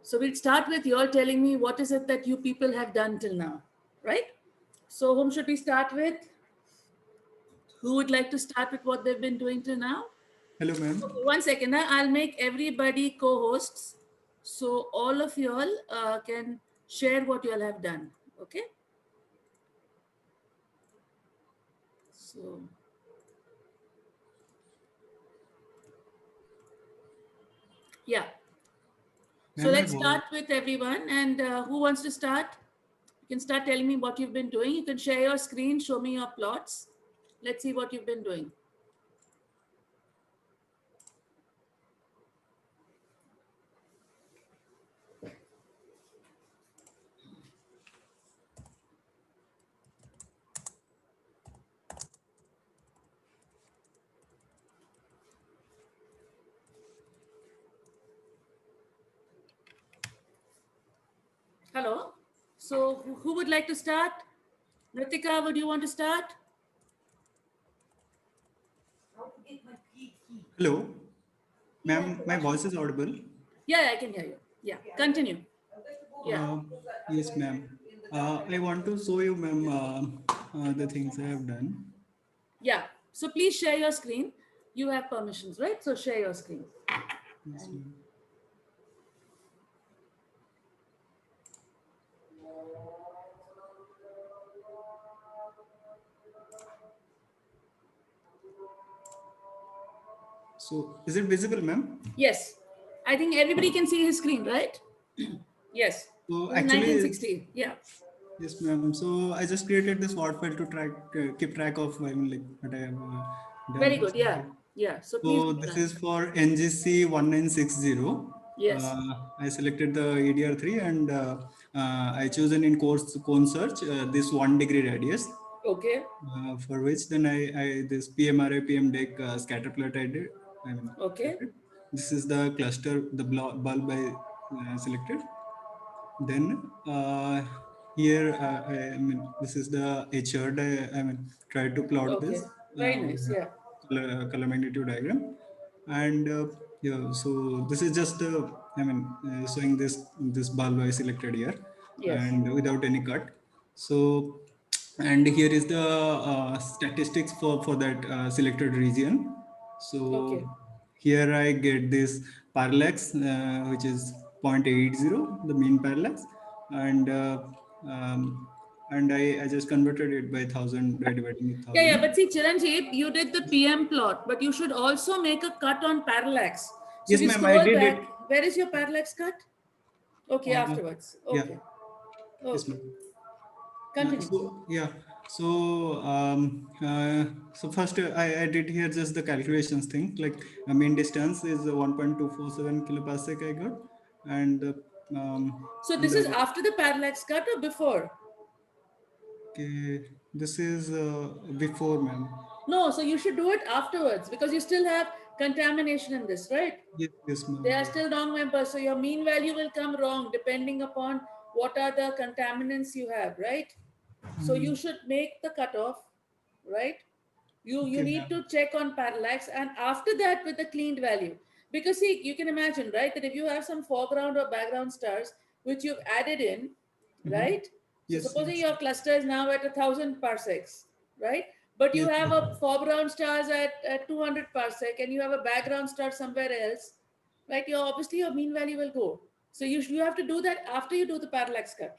So we'll start with you all telling me what is it that you people have done till now, right? So whom should we start with? Who would like to start with what they've been doing till now? Hello, ma'am. Okay, 1 second. I'll make everybody co-hosts so all of you all can share what you all have done. Okay. So yeah. So Ma'am, my let's voice. start with everyone. And who wants to start? You can start telling me what you've been doing. You can share your screen, show me your plots. Let's see what you've been doing. Hello. So who would like to start? Ritika, would you want to start? Hello, ma'am. My voice is audible. Yeah, I can hear you. Yeah, continue. Yeah. Uh, yes, ma'am. I want to show you, ma'am, the things I have done. Yeah. So please share your screen. You have permissions, right? So share your screen. Yes, ma'am. So, is it visible, ma'am? Yes. I think everybody can see his screen, right? Yes. So, This is actually, 1960. Yeah. yes, ma'am. So, I just created this Word file to keep track of, I mean, like what I have Very done. good. Yeah. Yeah. So please So go this on. is for NGC 1960. Yes. I selected the EDR3 and I chosen in course cone search this 1 degree radius, Okay. for which then I this PMRA PMDEC scatter plot I did. I mean, Okay. selected. This is the cluster, the bulb I selected. Then here, I mean, this is the HRD. I mean, try to plot Okay. this Very nice. Yeah. color magnitude diagram, and yeah. So this is just, I mean, showing this bulb I selected here, Yes. and without any cut. So, and here is the statistics for that selected region. So Okay. here I get this parallax, which is 0.80, the mean parallax, and I just converted it by 1,000 by dividing it Yeah, yeah. 1,000. But see, Chiranjeev, you did the PM plot, but you should also make a cut on parallax. So if Yes, you ma'am, I scroll did back, it. where is your parallax cut? Okay, Uh, afterwards. yeah, Okay. yes, Okay. ma'am. Continue. So yeah, so first I did here just the calculations thing, like mean distance is 1.247 kiloparsec I got, and So and this is the after the parallax cut or before? okay, this is before, ma'am. No, so you should do it afterwards because you still have contamination in this, right? Yes, yes, They ma'am. are still wrong members. So your mean value will come wrong depending upon what are the contaminants you have, right? So you Mm, should make the cutoff, right? You okay, need ma'am. to check on parallax and after that with the cleaned value. Because see, you can imagine, right, that if you have some foreground or background stars which you've added in, Mm-hmm. right? So Yes, supposing yes, your cluster is now at 1,000 parsecs, right? But you yes, have a ma'am. foreground stars at 200 parsec and you have a background star somewhere else, right? Your obviously your mean value will go. So you have to do that after you do the parallax cut,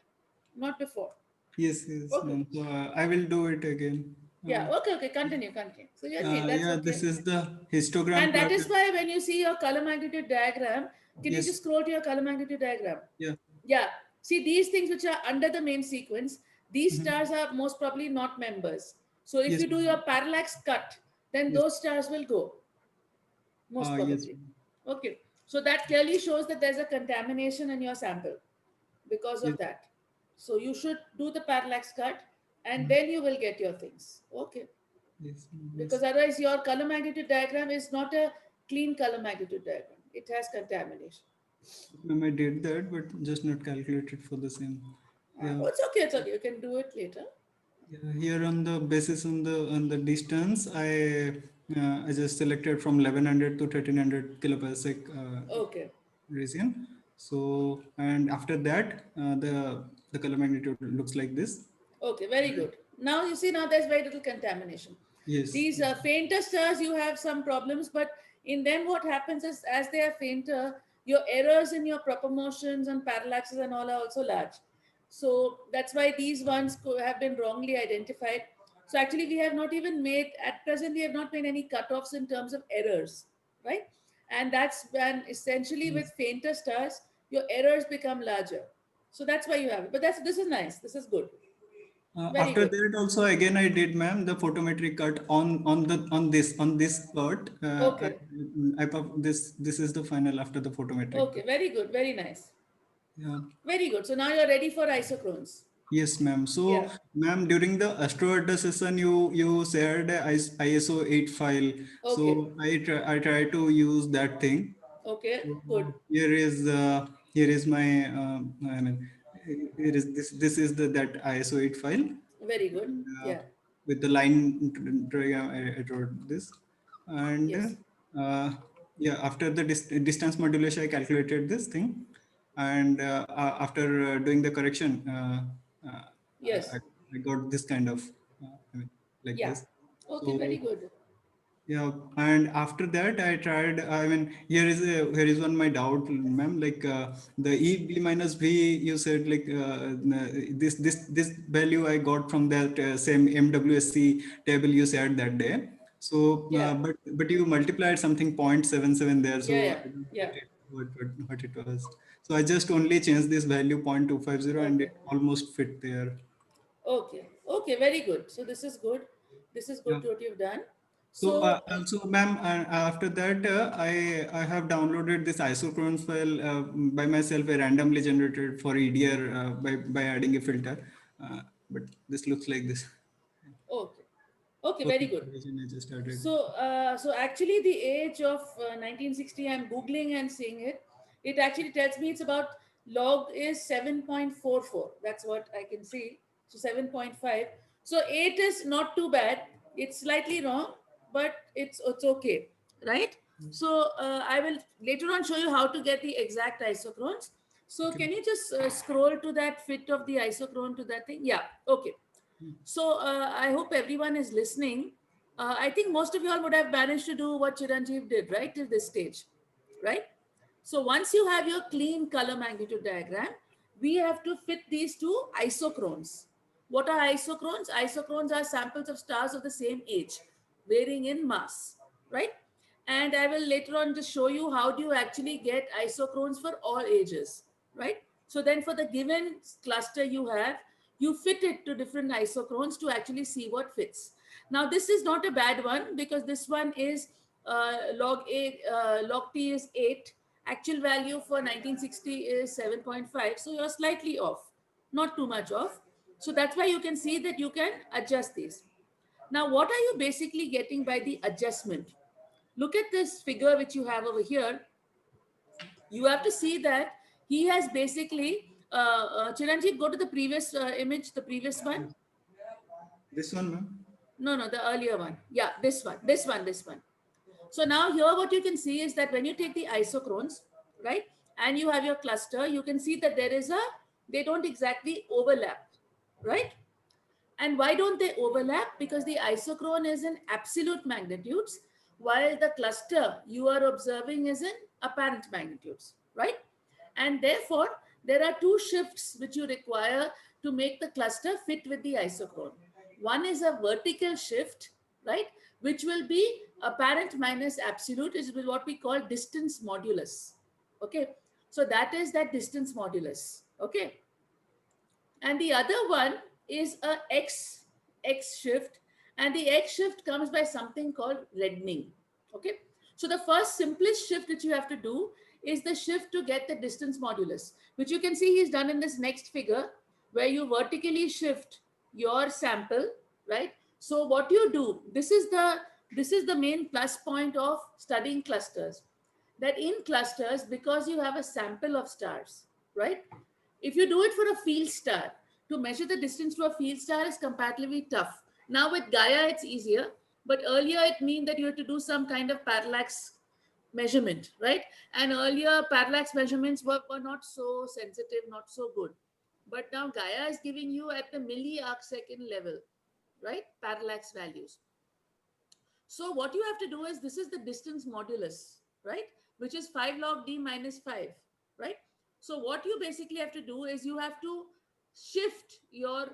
not before. Yes, yes, Okay. ma'am. So I will do it again. Yeah. Okay. Okay. Continue. Continue. So yeah, that's Yeah, okay. this is the histogram And that plot. is why when you see your color magnitude diagram, can you Yes, just scroll to your color magnitude diagram? yeah. Yeah. See these things which are under the main sequence, these Mhm. stars are most probably not members. So if Yes, you do your ma'am. parallax cut, then Yes. those stars will go, most Yes, probably. ma'am. Okay. So that clearly shows that there's a contamination in your sample because Yes, of that. So you should do the parallax cut and mhm. then you will get your things. Okay. Yes, ma'am. Because Yes. otherwise your color magnitude diagram is not a clean color magnitude diagram. It has contamination. Ma'am, I did that, but just not calculated for the same. Yeah. Oh, it's okay, it's okay. You can do it later. Yeah, here on the basis on the distance, I just selected from 1100 to 1300 kiloparsec Okay. region. So, and after that, the color magnitude looks like this. Okay, very good. Now you see, now there's very little contamination. Yes. These fainter stars, you have some problems, but in them, what happens is as they are fainter, your errors in your proper motions and parallaxes and all are also large. So that's why these ones have been wrongly identified. So actually, we have not even made, at present, we have not made any cutoffs in terms of errors, right? And that's when essentially with fainter stars, your errors become larger. So that's why you have it. But this is nice. This is good. Very After good. that, also again I did, ma'am, the photometric cut on this part. Okay. This is the final after the photometric Okay. cut. Very good. Very nice. Yeah. Very good. So now you're ready for isochrones. Yes, ma'am. Yeah. So, ma'am, during the Astro Adda session, you shared a ISO 8 file. Okay. So I try to use that thing. Okay. So Good. here is my I mean here is this is the that ISO 8 file, Very good. and, Yeah. with the line diagram I wrote this, and Yes. yeah, after the distance modulation I calculated this thing, and after doing the correction, uh, I, Yes. I got this kind of I mean, like Yeah. this. Okay. Very So good. yeah, and after that I tried. I mean, here is one my doubt, ma'am. Like the E B minus V, you said like this value I got from that same MWSC table you said that day. So, Yeah. but you multiplied something 0.77 there, Yeah. so Yeah. I don't Yeah. get it what it was. So I just only changed this value 0.250, and Okay. it almost fit there. Okay. Okay. Very good. So this is good. This is good Yeah. to what you've done. So So also, ma'am, after that, I have downloaded this isochrones file by myself, randomly generated for EDR by adding a filter. But this looks like this. okay. Okay. For Very good. comparison, I just added. So actually, the age of 1960, I'm googling and seeing it. It actually tells me it's about log is 7.44. That's what I can see. So 7.5. So 8 is not too bad. It's slightly wrong, but it's okay, right? So I will later on show you how to get the exact isochrones. So Okay. can you just scroll to that fit of the isochrone to that thing? Yeah. Okay. So I hope everyone is listening. I think most of you all would have managed to do what Chiranjeev did, right, till this stage, right? So once you have your clean color magnitude diagram, we have to fit these two isochrones. What are isochrones? Isochrones are samples of stars of the same age, varying in mass, right? And I will later on just show you how do you actually get isochrones for all ages, right? So then for the given cluster you have, you fit it to different isochrones to actually see what fits. Now this is not a bad one because this one is log t is 8, actual value for 1960 is 7.5, so you're slightly off, not too much off. So that's why you can see that you can adjust these. Now what are you basically getting by the adjustment? Look at this figure which you have over here. You have to see that he has basically Chiranjeev, go to the previous image, the previous one. Yes. This one, ma'am. No, the earlier one. Yeah, this one. So now here what you can see is that when you take the isochrones, right, and you have your cluster, you can see that they don't exactly overlap, right? And why don't they overlap? Because the isochrone is in absolute magnitudes, while the cluster you are observing is in apparent magnitudes, right? And therefore, there are two shifts which you require to make the cluster fit with the isochrone. One is a vertical shift, right, which will be apparent minus absolute, is what we call distance modulus. Okay, so that is that distance modulus. Okay, and the other one is a x shift, and the x shift comes by something called reddening. Okay, so the first simplest shift that you have to do is the shift to get the distance modulus, which you can see he's done in this next figure, where you vertically shift your sample, right? So what you do, this is the main plus point of studying clusters, that in clusters, because you have a sample of stars, right? If you do it for a field star, to measure the distance to a field star is comparatively tough. Now with Gaia, it's easier, but earlier it meant that you had to do some kind of parallax measurement, right? And earlier parallax measurements were not so sensitive, not so good. But now Gaia is giving you at the milli arc second level, right? Parallax values. So what you have to do is, this is the distance modulus, right? Which is 5 log d minus 5, right? So what you basically have to do is you have to shift your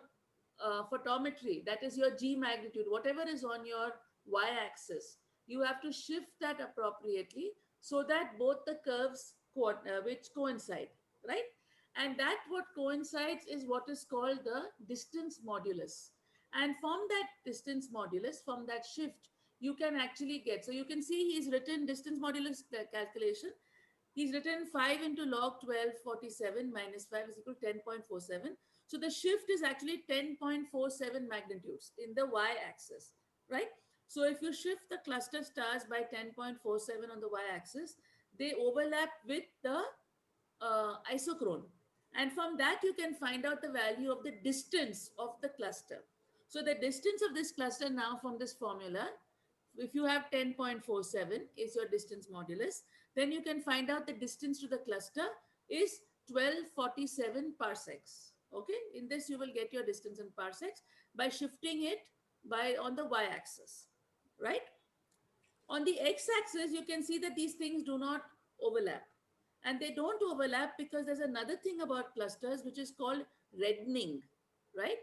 photometry, that is your G magnitude, whatever is on your y-axis. You have to shift that appropriately so that both the curves which coincide, right? And that what coincides is what is called the distance modulus. And from that distance modulus, from that shift, you can actually get. So you can see he's written distance modulus calculation. He's written 5 into log 1247 minus 5 is equal to 10.47. So the shift is actually 10.47 magnitudes in the y-axis, right? So if you shift the cluster stars by 10.47 on the y-axis, they overlap with the isochrone. And from that, you can find out the value of the distance of the cluster. So the distance of this cluster now from this formula, if you have 10.47 is your distance modulus, then you can find out the distance to the cluster is 1247 parsecs. Okay, in this you will get your distance in parsecs by shifting it by on the y-axis, right? On the x-axis, you can see that these things do not overlap. And they don't overlap because there's another thing about clusters which is called reddening, right?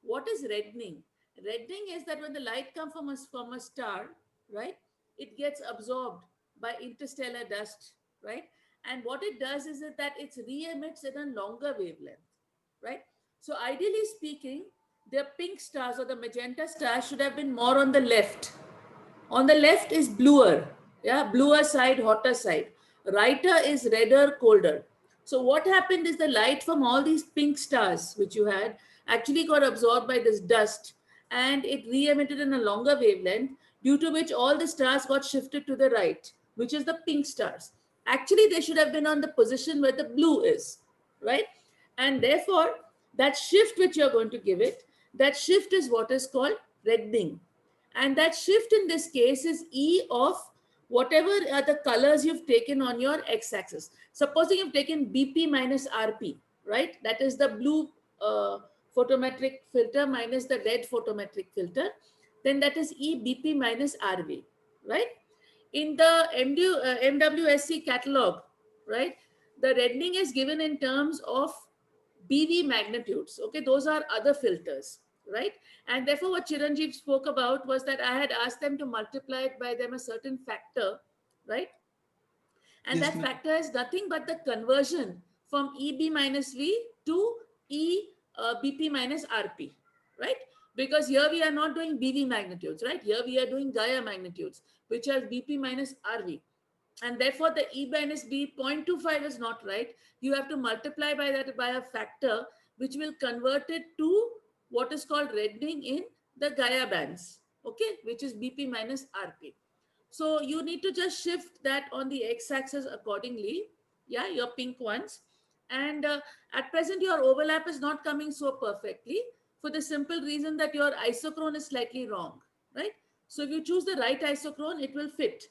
What is reddening? Reddening is that when the light comes from a star, right, it gets absorbed by interstellar dust, right? And what it does is that it re-emits at a longer wavelength, right? So ideally speaking, the pink stars or the magenta stars should have been more on the left. On the left is bluer, yeah, bluer side, hotter side. Righter is redder, colder. So what happened is the light from all these pink stars which you had actually got absorbed by this dust and it re-emitted in a longer wavelength, due to which all the stars got shifted to the right, which is the pink stars. Actually, they should have been on the position where the blue is, right? And therefore, that shift which you're going to give it, that shift is what is called reddening. And that shift in this case is E of whatever are the colors you've taken on your x-axis. Supposing you've taken BP minus RP, right? That is the blue photometric filter minus the red photometric filter. Then that is E BP minus RV, right? In the MWSC catalog, right? The reddening is given in terms of BV magnitudes. Okay, those are other filters, right? And therefore, what Chiranjeev spoke about was that I had asked them to multiply it by them a certain factor, right? And Yes, that ma'am. factor is nothing but the conversion from EB minus V to BP minus RP, right? Because here we are not doing BV magnitudes, right? Here we are doing Gaia magnitudes, which are BP minus RV. And therefore, the E minus B 0.25 is not right. You have to multiply by that by a factor, which will convert it to what is called reddening in the Gaia bands, okay, which is BP minus RP. So you need to just shift that on the x-axis accordingly. Yeah, your pink ones. And at present, your overlap is not coming so perfectly for the simple reason that your isochrone is slightly wrong, right? So if you choose the right isochrone, it will fit.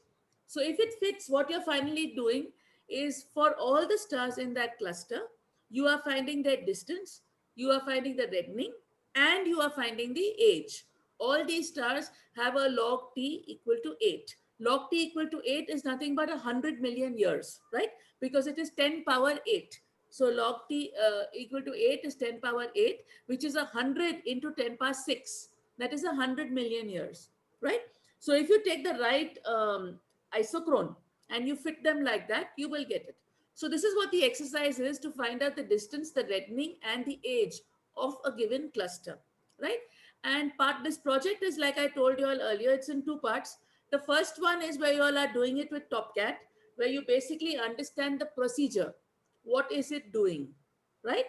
So if it fits, what you're finally doing is for all the stars in that cluster, you are finding their distance, you are finding the reddening, and you are finding the age. All these stars have a log t equal to 8. Log t equal to 8 is nothing but 100 million years, right? Because it is 10 power 8. So log t equal to 8 is 10 power 8, which is 100 into 10 power 6. That is 100 million years, right? So if you take the right isochrone and you fit them like that, you will get it. So this is what the exercise is, to find out the distance, the reddening, and the age of a given cluster, right? And this project is, like I told you all earlier, it's in two parts. The first one is where you all are doing it with TopCat, where you basically understand the procedure. What is it doing, right?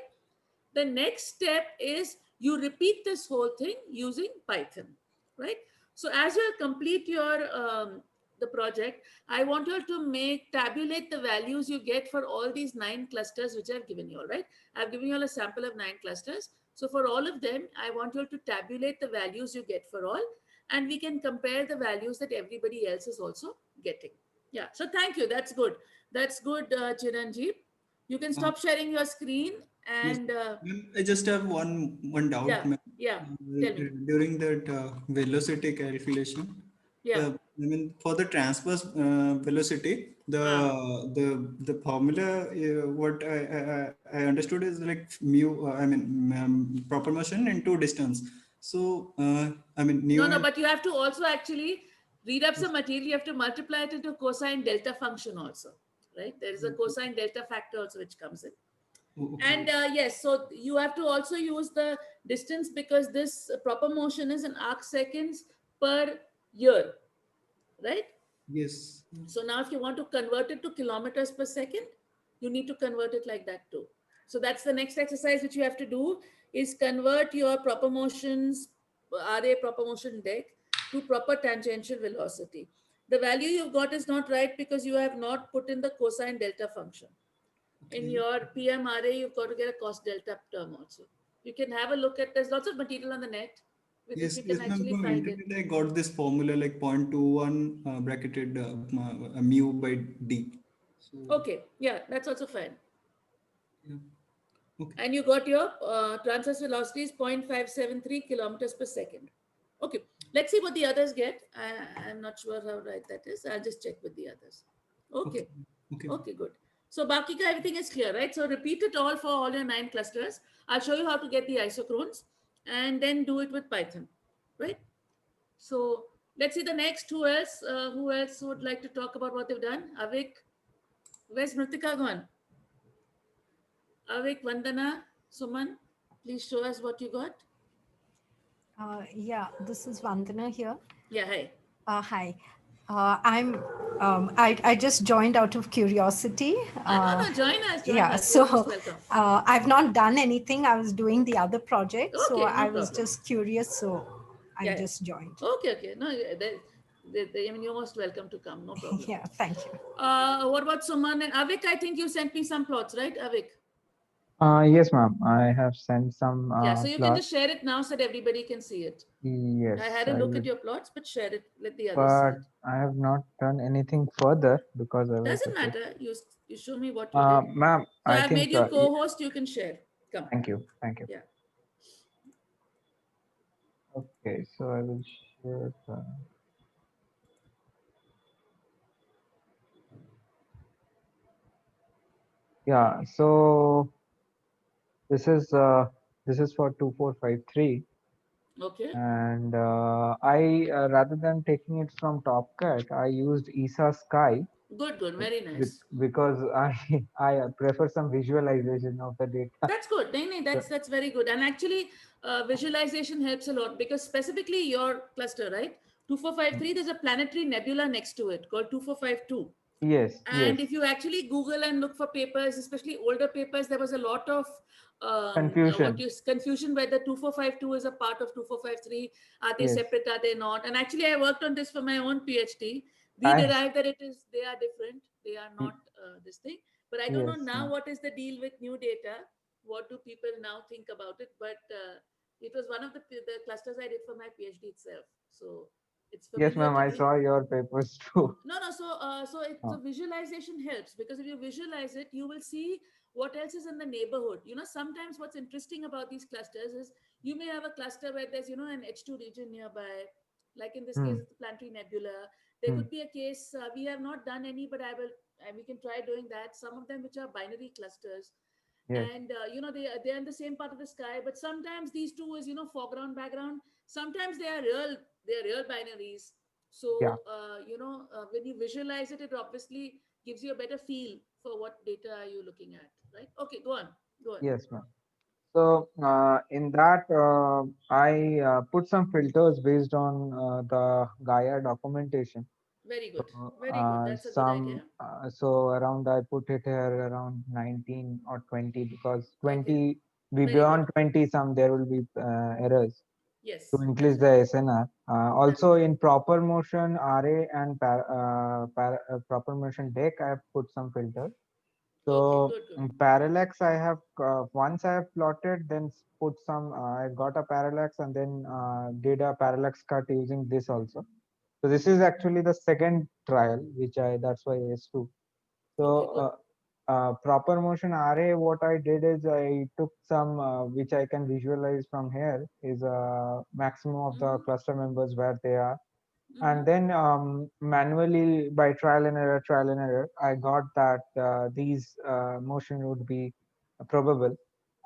The next step is you repeat this whole thing using Python, right? So as you complete your the project, I want you all to tabulate the values you get for all these 9 clusters which I've given you all, right? I've given you all a sample of 9 clusters. So for all of them, I want you all to tabulate the values you get for all, and we can compare the values that everybody else is also getting. Yeah. So thank you. That's good. That's good, Chiranjeev. You can Uh, stop sharing your screen yes, and ma'am, I just have one doubt, yeah, ma'am. yeah. Tell me. During that velocity calculation, Yeah. I mean, for the transverse velocity, Ah. the formula what I understood is like mu. I mean, proper motion into distance. So I mean, No, nu no, and but you have to also actually read up some material. You have to multiply it into cosine delta function also, right? There is a cosine delta factor also which comes in. okay. And yes, so you have to also use the distance because this proper motion is in arc seconds per year, right? Yes. So now if you want to convert it to kilometers per second, you need to convert it like that too. So that's the next exercise which you have to do is convert your proper motions, RA proper motion deck to proper tangential velocity. The value you've got is not right because you have not put in the cosine delta function. In Okay. your PMRA, you've got to get a cos delta term also. You can have a look at, there's lots of material on the net with which Yes, you can yes, ma'am. actually From find it. internet, I got this formula like 0.21 bracketed mu by d. So Okay, yeah, that's also fine. yeah, okay, And you got your transverse velocity is 0.573 kilometers per second. Okay, let's see what the others get. I'm not sure how right that is. I'll just check with the others. okay, Okay, okay, okay, good. So Bakika, everything is clear, right? So repeat it all for all your 9 clusters. I'll show you how to get the isochrones and then do it with Python, right? So let's see the next. Who else? Who else would like to talk about what they've done? Avik, where's Mritika gone? Avik, Vandana, Suman, please show us what you got. Yeah, this is Vandana here. Yeah, hi. Hi. I'm I just joined out of curiosity. No, no, join us, join Yeah, us. You're most so welcome. I've not done anything. I was doing the other project, so Okay, no I was problem. just curious, so I Yeah, just joined. yeah. Okay, okay. No, I mean, you're most welcome to come. No problem. Yeah, thank you. What about Suman and Avik? I think you sent me some plots, right, Avik? Yes, ma'am. I have sent some Yeah, so you can just plots. share it now so that everybody can see it. I Yes, had a I look at will. your plots, but share it. Let the others see But it. I have not done anything further because I was Doesn't okay. matter. You show me what you did. Ma'am, So I I've made think. you co-host. You can share. Come. Thank you. Thank you. Yeah. Okay, so I will share. Yeah. So this is uh, this is for 2453, Okay. and I rather than taking it from TopCat, I used ESA Sky Good, good. Very nice. because I prefer some visualization of the data. That's good. No, no, So, that's very good. And actually, visualization helps a lot because specifically your cluster, right? 2453, there's a planetary nebula next to it called 2452. yes, yes. And if you actually Google and look for papers, especially older papers, there was a lot of Confusion. confusion whether 2452 is a part of 2453. Are they Yes. separate? Are they not? And actually, I worked on this for my own PhD. We I derived that they are different. They are not this thing. But I don't know yes, now what is the deal with new data. What do people now think about it? But it was one of the clusters I did for my PhD itself. So it's yes, familiar ma'am. to I me. saw your papers too. No. So visualization helps because if you visualize it, you will see what else is in the neighborhood. Sometimes what's interesting about these clusters is you may have a cluster where there's an H2 region nearby, like in this case, Hmm. it's the planetary nebula. There Hmm. could be a case we have not done any, but I will. And we can try doing that. Some of them which are binary clusters, Yes. and they're in the same part of the sky. But sometimes these two is foreground background. Sometimes they are real binaries. Yeah. So when you visualize it, it obviously gives you a better feel for what data are you looking at, right? Okay, go on. Yes, ma'am. So in that, I put some filters based on the Gaia documentation. Very So good, very good. That's a good idea. so around I put it here around 19 or 20 because Okay, 20 be very good. beyond 20 some there will be errors to Yes, increase that's the right. SNR. That's Also right. in proper motion RA and proper motion deck I have put some filters. Okay, So good, good. parallax I have once I have plotted, then put some. I got a parallax and then did a parallax cut using this also. So this is actually the second trial, which that's why S2. So Okay, good. proper motion array, what I did is I took some, which I can visualize from here, is maximum of the Mhm, cluster members where they are. And mhm. then manually by trial and error, I got that these motion would be probable.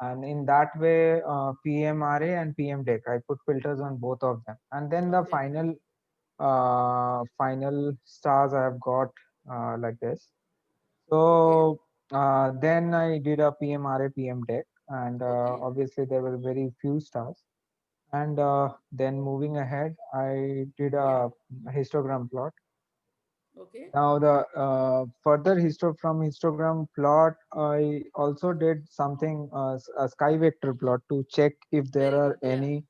And in that way, PMRA and PMDEC, I put filters on both of them. And then the Okay. final stars I have got like this. Okay. So then I did a PMRA, PMDEC, and Okay. obviously there were very few stars. And then moving ahead, I did Yeah. a histogram plot. Okay. Now the further from histogram plot, I also did something a sky vector plot to check if there Very are good.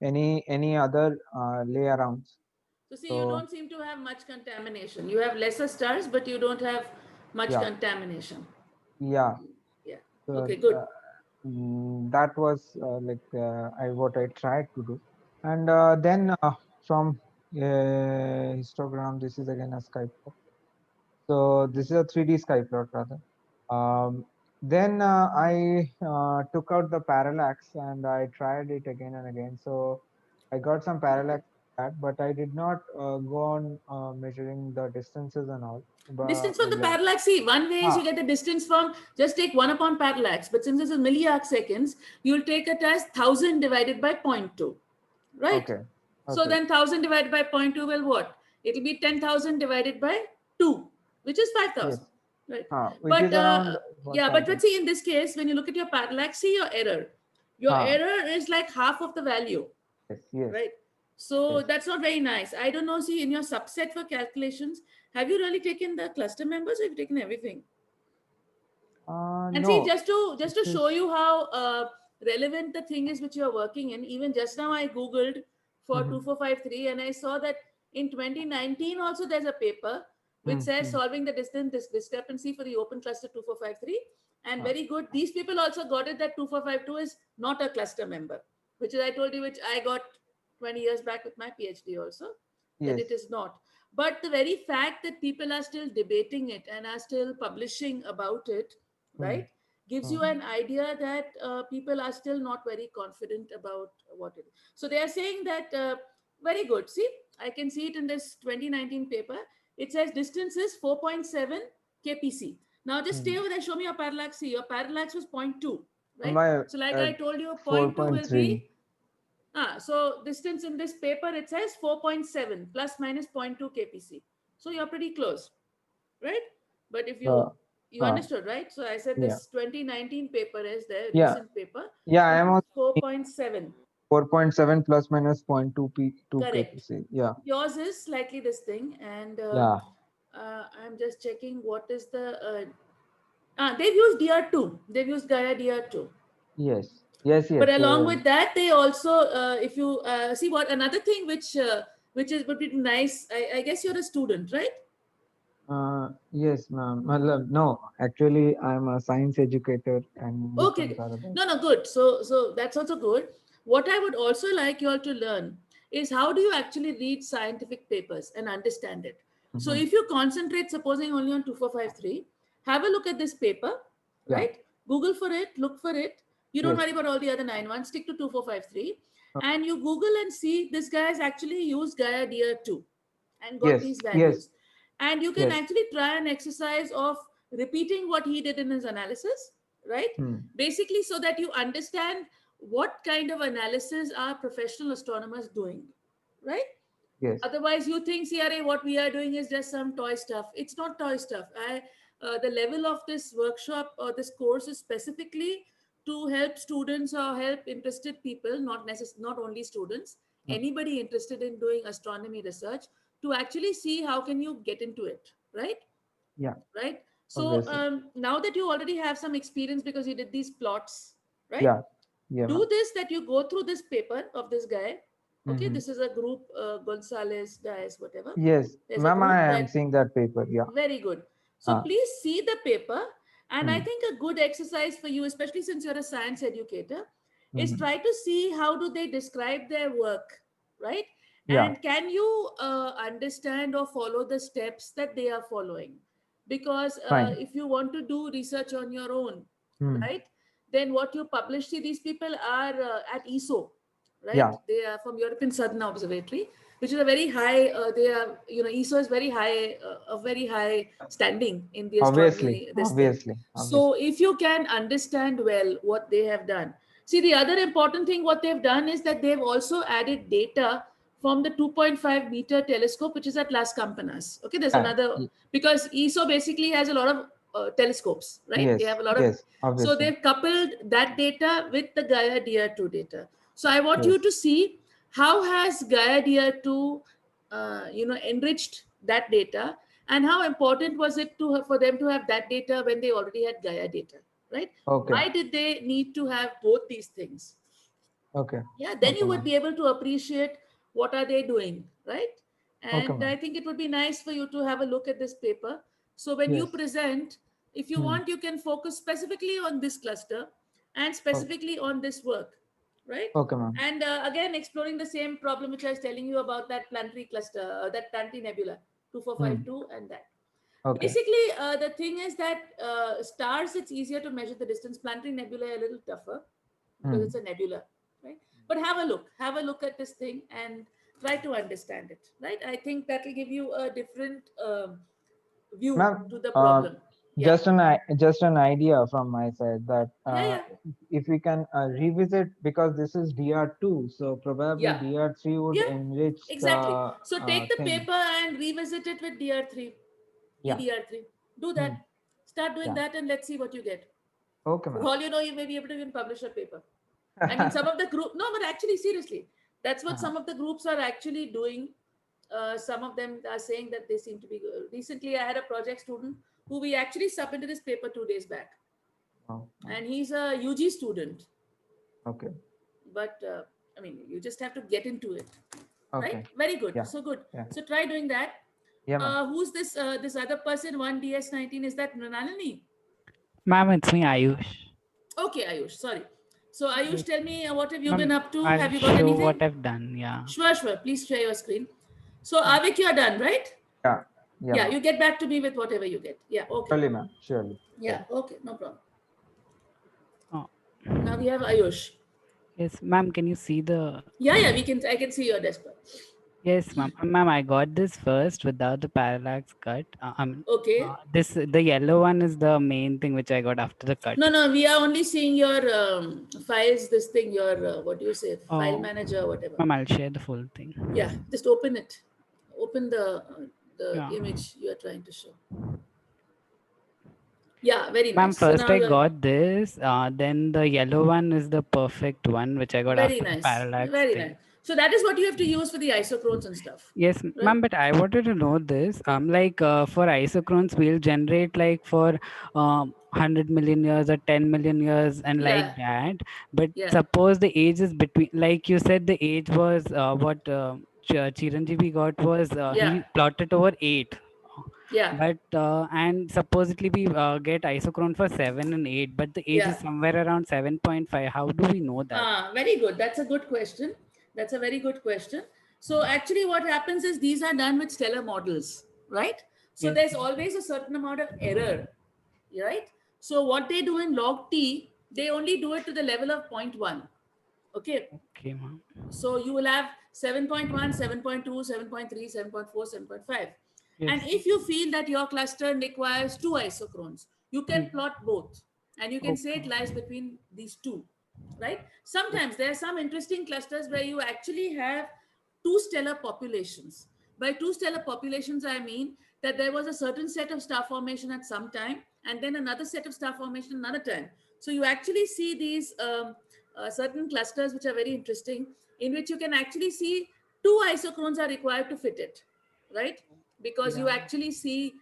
Yeah. any other layarounds. So see, you So don't seem to have much contamination. You have lesser stars, but you don't have much yeah, contamination. yeah. Yeah. So Okay, good. that was like I what I tried to do, and then from histogram, this is again a sky plot. So this is a 3D sky plot rather. Then I took out the parallax and I tried it again and again. So I got some parallax back, but I did not go on measuring the distances and all. But Distance from the yeah, parallax, see, one way is you ah, get the distance from, just take 1 upon parallax, but since this is milliarc seconds, you'll take it as 1000 divided by zero point 0.2, right? okay, So okay, then 1000 divided by zero point 0.2 will what? It'll be 10,000 divided by 2, which is yes, 5,000, right? which But is around yeah, but 1,000. let's see in this case, when you look at your parallax, see your error. Your Ah, error is like half of the value, yes, yes, right? So yes. that's not very nice. I don't know, see, in your subset for calculations, have you really taken the cluster members or have you taken everything? And see, No, just to this show is. you how relevant the thing is which you're working in, even just now I googled for Mhm, 2453 and I saw that in 2019 also there's a paper which says mhm. solving the distance discrepancy for the open cluster 2453, and Ah, very good. These people also got it that 2452 is not a cluster member, which is I told you, which I got 20 years back with my PhD also, that yes. it is not. But the very fact that people are still debating it and are still publishing about it, Mm, right, gives you mm, an idea that people are still not very confident about what it is. So they are saying that very good. See, I can see it in this 2019 paper. It says distance is 4.7 kpc. Now just stay mm. over there. Show me your parallax. See, your parallax was zero point 0.2, right? My So like uh, I told you, zero point 0.2 will 4.3. be so distance in this paper it says 4.7 plus minus zero point 0.2 kpc. So you're pretty close, right? But if Uh, you ah, understood, right? So I said yeah, this 2019 paper is the yeah, recent paper, yeah. I which am is also 4.7. 4.7 plus minus 0.2 2 Correct. kpc. Yeah, Yours is slightly this thing, and yeah. I'm just checking what is the. They've used DR2. They've used Gaia DR2. Yes, yes, But yes. along with that, they also, if you see what another thing which is would be nice. I guess you're a student, right? Yes, ma'am. No, actually, I'm a science educator, and which Okay. ones are the? No, no, good. So that's also good. What I would also like you all to learn is how do you actually read scientific papers and understand it. So Mhm. if you concentrate, supposing only on 2453, have a look at this paper, Yeah. right? Google for it, look for it. You don't Yes. worry about all the other 9 ones. Stick to 2453, Uh, and you Google and see this guy has actually used Gaia DR2 and got yes. these Yes. values. And you can Yes. actually try an exercise of repeating what he did in his analysis, right? Hmm. Basically, so that you understand what kind of analysis are professional astronomers doing, right? Yes. Otherwise, you think CRA, what we are doing is just some toy stuff. It's not toy stuff. The level of this workshop or this course is specifically to help students or help interested people, not only students, Uh, anybody interested in doing astronomy research, to actually see how can you get into it, right? yeah. Right. So Obviously. now that you already have some experience because you did these plots, right? Yeah. Yeah, Do ma'am. this, that you go through this paper of this guy. Okay, Mm-hmm. this is a group, Gonzalez, Dias, whatever. Yes, There's a ma'am. group I am that seeing that paper. Yeah. very good. So Ah. please see the paper. And I Mm. think a good exercise for you, especially since you're a science educator, is Mm-hmm. try to see how do they describe their work, right? Yeah. And can you understand or follow the steps that they are following? Because Fine. if you want to do research on your own, Hmm. right, then what you publish, see, these people are at ESO, right? Yeah. They are from European Southern Observatory, which is a very high, they are, ESO is very high, a very high standing in the Obviously. astronomy, this thing. Obviously. So if you can understand well what they have done, see, the other important thing what they've done is that they've also added data from the 2.5 meter telescope, which is at Las Campanas. Okay, there's Yeah. another, because ESO basically has a lot of telescopes, right? They Yes. have a lot of, Yes. so Obviously. they've coupled that data with the Gaia DR2 data. So I want you Yes. to see how has Gaia DR2, enriched that data, and how important was it for them to have that data when they already had Gaia data, right? Okay. Why did they need to have both these things? Okay. Yeah, then Okay, you would ma'am. be able to appreciate what are they doing, right? Okay, And I ma'am. think it would be nice for you to have a look at this paper. So when you Yes. present, if you Hmm. want, you can focus specifically on this cluster and Okay. specifically on this work, right? Okay, ma'am. And again, exploring the same problem which I was telling you about, that planetary cluster, that Planetary Nebula 2452, and that. Okay. Basically, the thing is that stars, it's easier to measure the distance. Planetary nebula a little tougher because Hmm. it's a nebula, right? But have a look at this thing and try to understand it, right? I think that will give you a different view Ma'am, to the problem. Yeah, just an idea from my side that yeah, if we can revisit, because this is DR2, so probably yeah, DR3 would yeah, enrich exactly. the So take the thing. paper and revisit it with DR3, Yeah. EDR3. Do Hmm. that. Start doing Yeah. that, and let's see what you get. Okay, For ma'am. all you know, you may be able to even publish a paper. I mean, some of the group, no, but actually, seriously, that's what some of the groups are actually doing. Some of them are saying that they seem to be good. Recently, I had a project student who we actually submitted his paper 2 days back, Oh, and he's a UG student. okay. But I mean, you just have to get into it, Okay. right? Very good. Yeah. So good. Yeah. So try doing that. Yeah, ma'am. Who's this? This other person, 1DS19. Is that Nalini? Ma'am, it's me, Ayush. Okay, Ayush. Sorry. So Ayush, tell me, what have you been Ma'am, up to? I'll Have you got show anything? what I've done. Yeah. Sure, sure. Please share your screen. So Avik, you're done, right? Yeah. Yeah, Yeah, ma'am. you get back to me with whatever you get. Yeah, okay. Surely, ma'am. Surely. Yeah, okay, no problem. Oh, Now we have Ayush. yes, ma'am. Can you see the? Yeah, I can see your desktop. Yes, ma'am. Ma'am, I got this first without the parallax cut. Okay. The yellow one is the main thing which I got after the cut. No, we are only seeing your files, this thing, your, what do you say, file Oh, manager, whatever. ma'am, I'll share the full thing. Yeah, just open it. Open the Yeah. image you are trying to show. Yeah, very Ma'am, nice. So first now I got this. Then the yellow one is the perfect one which I got very after the nice. parallax Very thing. nice. So that is what you have to use for the isochrones and stuff. Yes, Right? ma'am, but I wanted to know this. For isochrones, we'll generate like for 100 million years or 10 million years and like Yeah. that. But Yeah. suppose the age is between, like you said, the age was what Chiranjeevi got was Yeah. he plotted over 8. Yeah. But and supposedly we get isochrone for 7 and 8, but the age Yeah. is somewhere around 7.5. How do we know that? Very good. That's a good question. That's a very good question. So actually what happens is these are done with stellar models, right? So Yes. there's always a certain amount of error, right? So what they do in log T, they only do it to the level of 0.1. Okay. Okay, ma'am. So you will have 7.1, 7.2, 7.3, 7.4, 7.5. Yes. And if you feel that your cluster requires 2 isochrones, you can plot both. And you can say it lies between these two, right? Sometimes there are some interesting clusters where you actually have 2 stellar populations. By 2 stellar populations, I mean that there was a certain set of star formation at some time, and then another set of star formation another time. So you actually see these certain clusters which are very interesting, in which you can actually see 2 isochrones are required to fit it, right? Because you actually see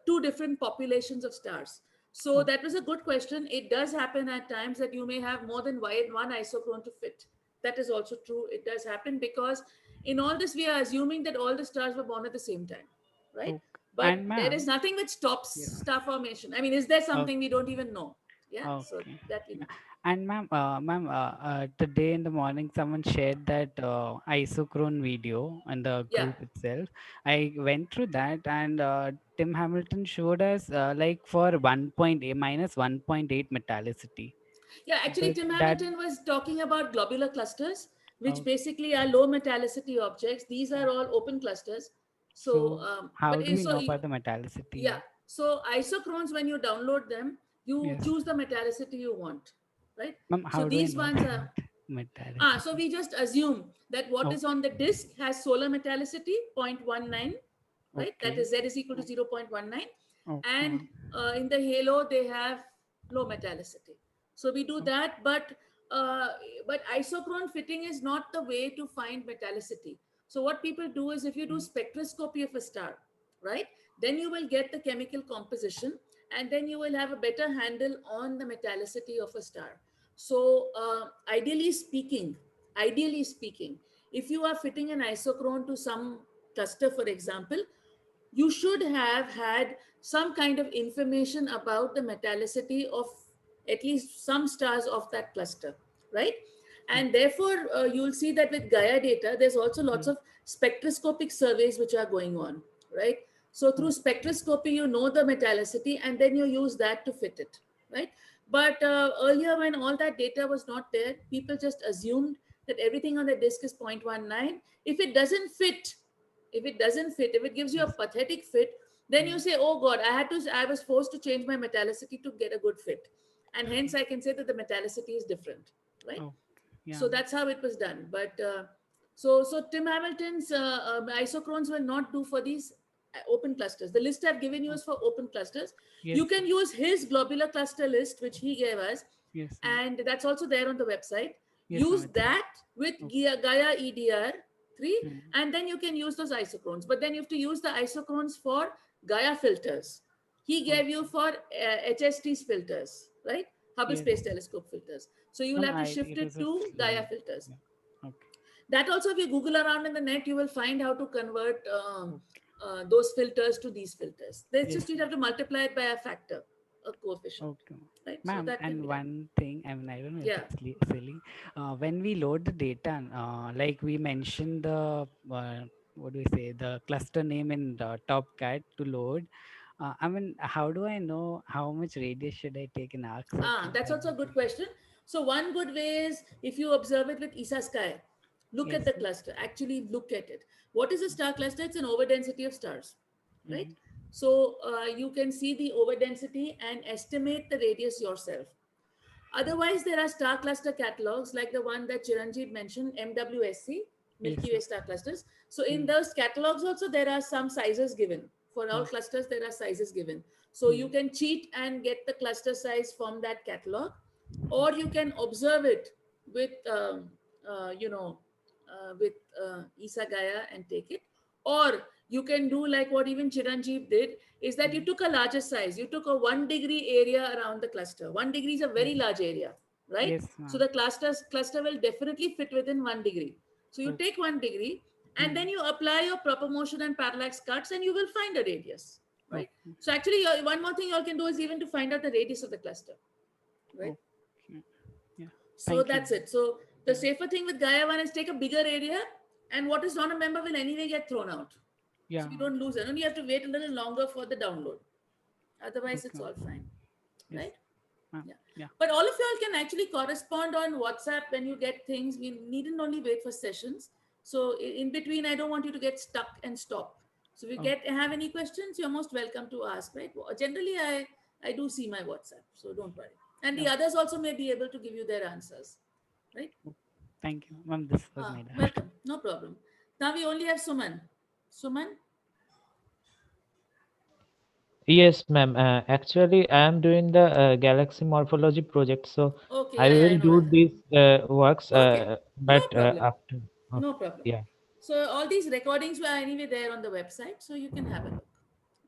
2 different populations of stars. So that was a good question. It does happen at times that you may have more than one isochrone to fit. That is also true. It does happen because in all this, we are assuming that all the stars were born at the same time, right? Okay. But And there ma'am, is nothing which stops star formation. I mean, is there something we don't even know? Yeah, so Okay. that we know. And today in the morning, someone shared that isochrone video in the Yeah. group itself. I went through that, and Tim Hamilton showed us like for 1.8 minus 1.8 metallicity. Yeah, actually, But Tim that Hamilton was talking about globular clusters, which okay. basically are low metallicity objects. These are all open clusters. So, So how do we so know about the yeah. metallicity? So isochrones, when you download them, you Yes, choose the metallicity you want, right? ma'am. So How do I these know ones are that so metallicity? we just assume that what is on Okay, the disk has solar metallicity 0.19, right? That okay, is Z is equal to 0.19. And okay, in the halo, they have low metallicity. So we do okay. that, uh, but isochrone fitting is not the way to find metallicity. So what people do is if you do Mm, spectroscopy of a star, right, then you will get the chemical composition, and then you will have a better handle on the metallicity of a star. So ideally speaking, if you are fitting an isochrone to some cluster, for example, you should have had some kind of information about the metallicity of at least some stars of that cluster, right? And okay. therefore, you'll see that with Gaia data, there's also lots Mm, of spectroscopic surveys which are going on, right? So through okay. spectroscopy, you know the metallicity, and then you use that to fit it, right? But earlier, when all that data was not there, people just assumed that everything on the disk is 0.19. If it doesn't fit, if it gives you a Yes. pathetic fit, then you Mm, say, oh God, I was forced to change my metallicity to get a good fit. And hence I can say that the metallicity is different, right? okay. Yeah. So that's how it was done. But so Tim Hamilton's isochrones will not do for these open clusters. The list I've given you Oh, is for open clusters. yes. You can use his globular cluster list, which he gave us, Yes, ma'am. and that's also there on the website. Yes, ma'am. Use It's there. that with Okay. Gaia EDR3, Mm, and then you can use those isochrones. But then you have to use the isochrones for Gaia filters. He gave you okay. for HST's filters, right? Hubble Yes. Space Telescope filters. So you will Ma'am, have to shift it it was a to Gaia fluid. filters. Yeah. Okay. That also, if you Google around in the net, you will find how to convert Okay. those filters to these filters. There's Yes, just you have ma'am. to multiply it by a factor, a coefficient, Okay. right? So Ma'am, that can and be done. one thing, I mean, I don't know if Yeah. it's silly. When we load the data, like we mentioned what do we say, the cluster name in the top cat to load. I mean, how do I know how much radius should I take in arc seconds? That's also a good question. So one good way is if you observe it with ESA sky, look at Yes. the cluster. Actually, look at it. What is a star cluster? It's an overdensity of stars, right? Mm-hmm. So you can see the overdensity and estimate the radius yourself. Otherwise, there are star cluster catalogs like the one that Chiranjeev mentioned, MWSC, Yes, Milky Way ma'am. star clusters. So in Mm. those catalogs also, there are some sizes given. For all Oh. clusters, there are sizes given. So you Mm. can cheat and get the cluster size from that catalog, or you can observe it with, with ESA Gaia and take it. Or you can do like what even Chiranjeev did, is that you Mm. took a larger size. You took a 1 degree area around the cluster. 1 degree is a Yes. very large area, right? Yes, So ma'am. the cluster will definitely fit within 1 degree. So you Oh. take 1 degree and Mm. then you apply your proper motion and parallax cuts and you will find a radius, right? Okay. So actually, one more thing you all can do is even to find out the radius of the cluster, right? Okay. Yeah. So Thank you. that's it. So the Yeah. safer thing with Gaia 1 is take a bigger area, and what is not a member will anyway get thrown out. So Yeah. you don't lose it. Only you have to wait a little longer for the download. Otherwise, it's Okay. all fine, Yes, right? ma'am. Yeah. Yeah. But all of y'all can actually correspond on WhatsApp when you get things. We needn't only wait for sessions. So in between, I don't want you to get stuck and stop. So if you Oh. have any questions, you're most welcome to ask, right? Generally, I do see my WhatsApp, so don't worry. And the Yeah. others also may be able to give you their answers, right? Thank you, ma'am. This was my doubt. Welcome, no problem. Now we only have Suman. Suman? Yes, ma'am. Actually, I am doing the galaxy morphology project, so Okay, I yeah, I will know do that. these works, Okay, no but problem. after. No Okay. problem. Yeah. So all these recordings were anyway there on the website, so you can have a look,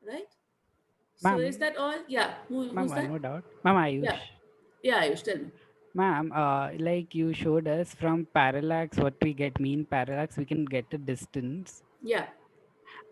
right? So is Ma'am, that all? Yeah. ma'am, Who's one that? more doubt. Ma'am, Yeah. Ayush. Yeah, Ayush, tell me. Ma'am, like you showed us from parallax, what we get mean parallax, we can get a distance. Yeah.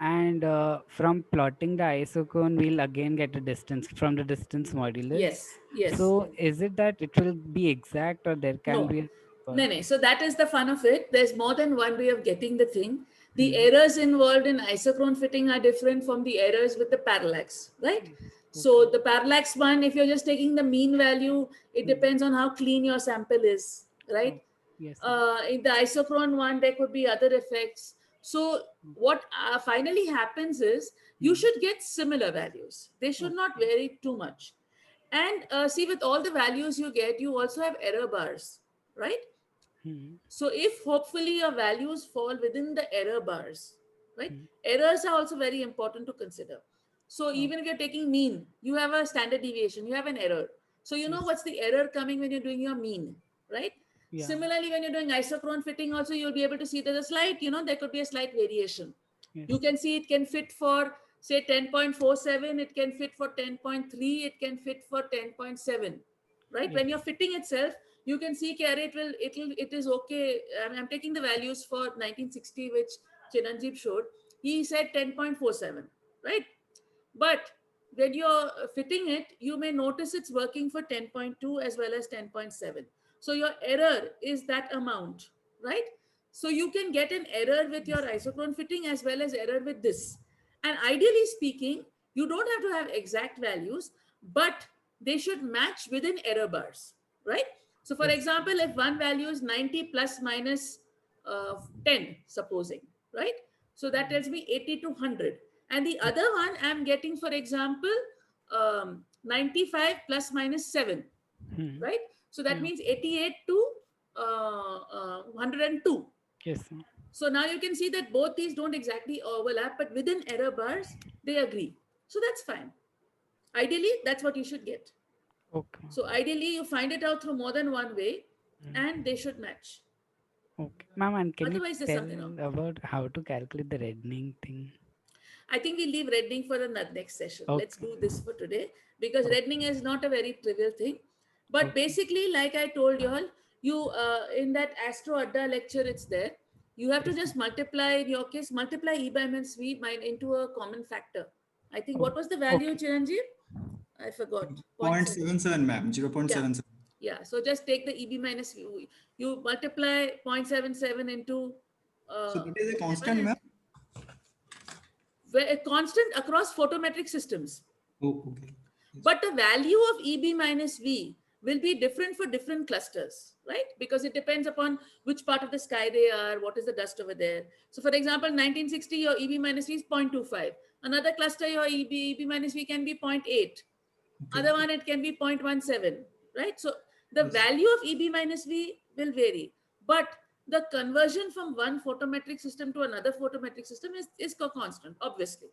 And from plotting the isochrone, we'll again get a distance from the distance modulus. Yes, yes. So is it that it will be exact, or there can No. be a No. So that is the fun of it. There's more than one way of getting the thing. The Hmm. errors involved in isochrone fitting are different from the errors with the parallax, right? So the parallax one, if you're just taking the mean value, it depends on how clean your sample is, right? Yes. In the isochrone one, there could be other effects. So what finally happens is you should get similar values. They should not vary too much. And see, with all the values you get, you also have error bars, right? So if hopefully your values fall within the error bars, right? Errors are also very important to consider. So even if you're taking mean, you have a standard deviation, you have an error. So you know what's the error coming when you're doing your mean, right? Yeah. Similarly, when you're doing isochrone fitting also, you'll be able to see there's a slight, there could be a slight variation. Yes. You can see it can fit for say 10.47, it can fit for 10.3, it can fit for 10.7, right? When you're fitting itself, you can see it is okay. I'm taking the values for 1960, which Chiranjeev showed. He said 10.47, right? But when you're fitting it, you may notice it's working for 10.2 as well as 10.7. So your error is that amount, right? So you can get an error with your isochrone fitting as well as error with this. And ideally speaking, you don't have to have exact values, but they should match within error bars, right? So for example, if one value is 90 plus minus 10, supposing, right? So that tells me 80 to 100. And the other one I'm getting, for example, 95 plus minus 7, right? So that means 88 to 102. Yes. So now you can see that both these don't exactly overlap, but within error bars, they agree. So that's fine. Ideally, that's what you should get. Okay. So ideally, you find it out through more than one way, and they should match. Okay. Ma'am, and can Otherwise, you there's something wrong. tell about how to calculate the reddening thing? I think we'll leave reddening for the next session. Okay. Let's do this for today because reddening is not a very trivial thing. But basically, like I told you all, you in that Astro Adda lecture, it's there. You have to just multiply, in your case, multiply E by minus V into a common factor. I think what was the value, Chiranjeev? I forgot. 0.77, ma'am. 0.77. Yeah. So just take the EB minus V. You multiply 0.77 into. So that is a constant, ma'am? A constant across photometric systems. Oh, okay. But the value of EB minus V will be different for different clusters, right? Because it depends upon which part of the sky they are, what is the dust over there. So for example, 1960, your EB minus V is 0.25. Another cluster, your EB minus V can be 0.8. Okay. Other one, it can be 0.17, right? So the value of EB minus V will vary. But the conversion from one photometric system to another photometric system is constant, obviously,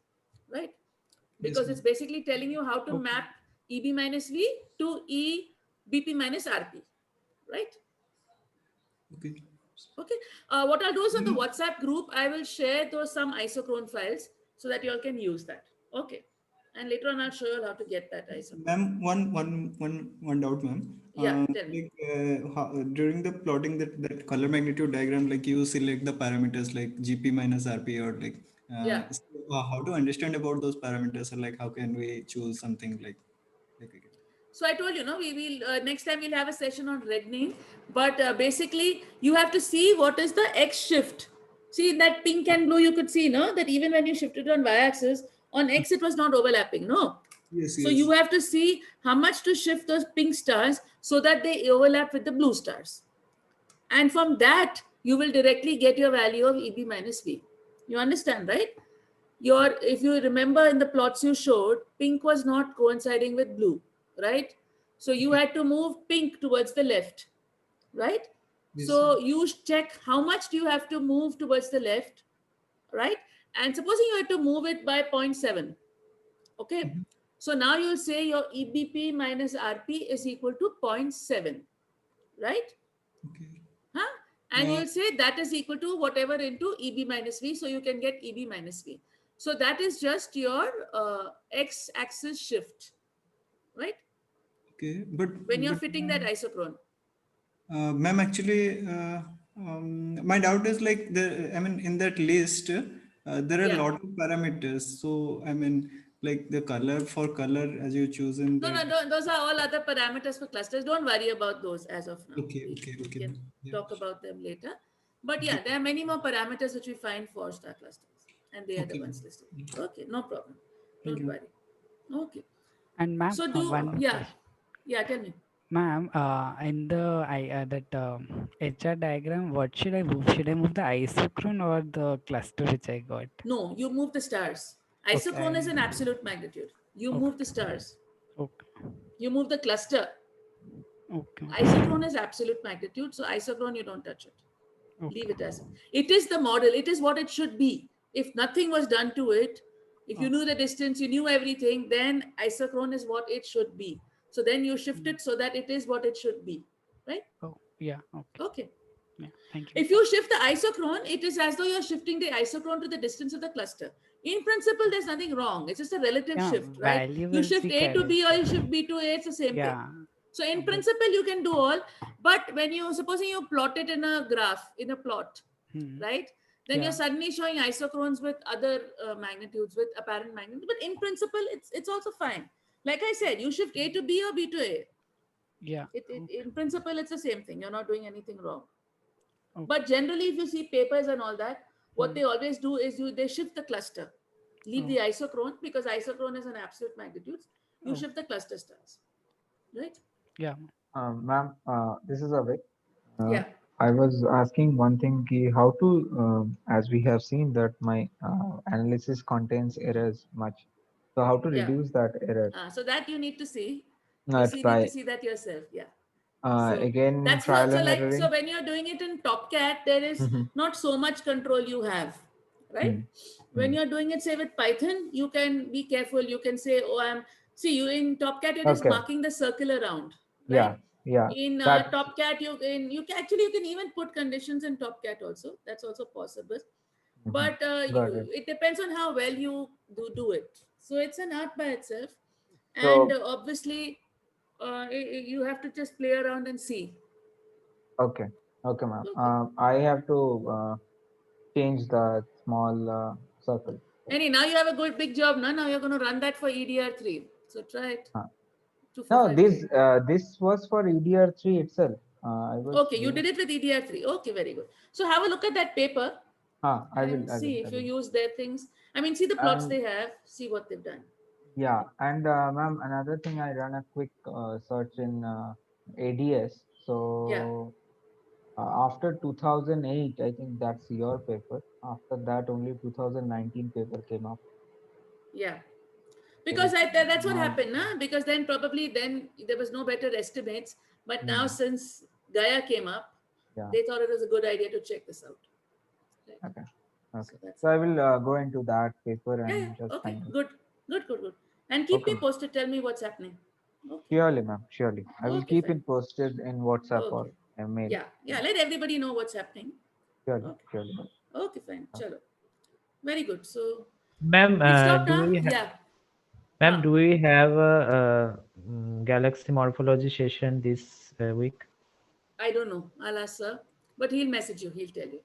right? Because it's basically telling you how to map EB minus V to EBP minus RP, right? Okay. Okay. What I'll do is on the WhatsApp group, I will share those some isochrone files so that you all can use that. Okay. And later on, I'll show you how to get that isochrone. Ma'am, one doubt, ma'am. Yeah, tell me. During the plotting that color magnitude diagram, like you select the parameters like GP minus RP or like how to understand about those parameters, or like how can we choose something like again? So I told you, no, we will next time we'll have a session on reddening, but basically you have to see what is the X shift. See in that pink and blue, you could see, no, that even when you shifted on y-axis, on X it was not overlapping, no. Yes, So you have to see how much to shift those pink stars so that they overlap with the blue stars. And from that, you will directly get your value of EB minus V. You understand, right? If you remember in the plots you showed, pink was not coinciding with blue, right? So you had to move pink towards the left, right? Yes, so you check how much do you have to move towards the left, right? And supposing you had to move it by 0.7, okay? So now you'll say your EBP minus RP is equal to 0.7, right? Okay. Huh? And you'll say that is equal to whatever into EB minus V. So you can get EB minus V. So that is just your X-axis shift, right? Okay, but when you're fitting that isochrone. Ma'am, actually, my doubt is like in that list, there are a Yeah. lot of parameters. So I mean, like the color for color as you chosen No, that. those are all other parameters for clusters. Don't worry about those as of now. Okay, We, okay, we okay. can Yeah. talk about them later. But yeah, there are many more parameters which we find for star clusters, and they are the Okay. ones listed. Okay, no problem. Thank Don't you. worry. Okay. And ma'am, So one more yeah, question. yeah. Tell me. Ma'am, in the that HR diagram, what should I move? Should I move the isochrone or the cluster which I got? No, you move the stars. Okay, Isochrone is an absolute magnitude. You move the okay, stars. okay, You move the cluster. okay, Isochrone is absolute magnitude, so isochrone you don't touch it. Leave okay. it as it is. The model, it is what it should be. If nothing was done to it, if you knew the distance, you knew everything, then isochrone is what it should be. So then you shift it so that it is what it should be, right? Oh, yeah, okay. Okay. Yeah, thank you. If you shift the isochrone, it is as though you're shifting the isochrone to the distance of the cluster. In principle, there's nothing wrong. It's just a relative Yeah, shift, right? value You will shift be A to carried. B or you shift B to A, it's the same thing. Yeah, So in but principle, you can do all, but when you, supposing you plot it in a graph, in a plot, right? Then yeah, you're suddenly showing isochrones with other magnitudes, with apparent magnitude. But in principle, it's also fine. Like I said, you shift A to B or B to A. yeah. In principle, it's the same thing. You're not doing anything wrong. Okay. But generally, if you see papers and all that, what they always do is they shift the cluster. Leave the isochrone, because isochrone is an absolute magnitude. You shift the cluster stars, right? Yeah. Ma'am, this is Avik. Yeah. I was asking one thing, ki how to, as we have seen that my analysis contains errors much. So how to Yeah. reduce that error? So that you need to see. Not Need by to see that yourself. Yeah. So again that's trial so and like, so erroring. when you're doing it in TopCat, there is Mhm. not so much control you have, right? When you're doing it, say with Python, you can be careful. You can say, oh, see, you in TopCat, you're just Okay. marking the circle around, Yeah. right? Yeah. In That. TopCat, you can actually, you can even put conditions in TopCat also. That's also possible. But Got it. it depends on how well you do it. So it's an art by itself. And So obviously, you have to just play around and see. okay. Okay, ma'am. Okay. I have to change the small circle. Now you have a good big job. Now you're going to run that for EDR3. So try it. Uh, 2453. No, this was for EDR3 itself. I was Okay, you did it with EDR3. Okay, very good. So have a look at that paper I will. and see if you use their things. I mean, see the plots And they have, see what they've done. yeah, and ma'am, another thing, I run a quick search in ADS. Yeah, So after 2008, I think that's your paper. After that, only 2019 paper came up. yeah. So Because that's what now, happened, nah? Because then probably then there was no better estimates. But now since Gaia came up, yeah. they thought it was a good idea to check this out. Right. Okay. Okay. So that's So I will go into that paper yeah. and just Okay, find it. good. And keep Okay, me ma'am. posted. Tell me what's happening. Okay. Surely, ma'am. Surely. I will Okay, keep fine. it posted in WhatsApp or Okay. a mail. Yeah. Let everybody know what's happening. Surely. Okay. Surely. Ma'am. Okay, fine. Chalo. Very good. So Ma'am, we'll stop do now. we Yeah. ma'am, do we have a, Galaxy morphology session this week? I don't know. I'll ask sir, but he'll message you. He'll tell you.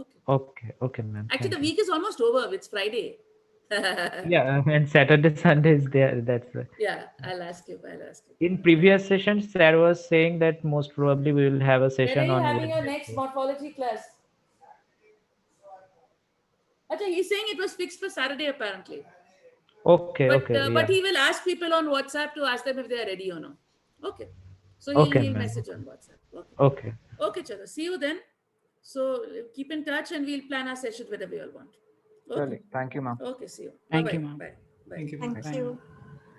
Okay. Okay, okay, ma'am. Actually, the Thank you. week is almost over. It's Friday. Yeah, and Saturday, Sunday is there. That's right. Yeah, I'll ask you. In previous sessions, Sarah was saying that most probably we will have a When are session you on having your Wednesday. next morphology class? Acha, he's saying it was fixed for Saturday apparently. Okay, But okay, but yeah. he will ask people on WhatsApp to ask them if they are ready or not. Okay. So Okay, he'll ma'am. message on WhatsApp. Okay. Okay. Okay, chalo. See you then. So keep in touch and we'll plan our session whenever you all want. Okay. Surely. Thank you, ma'am. Okay, see you. Thank Bye-bye. you, ma'am. Bye. Bye. Thank you. Thank Bye. you.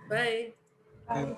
Bye. Bye. Bye.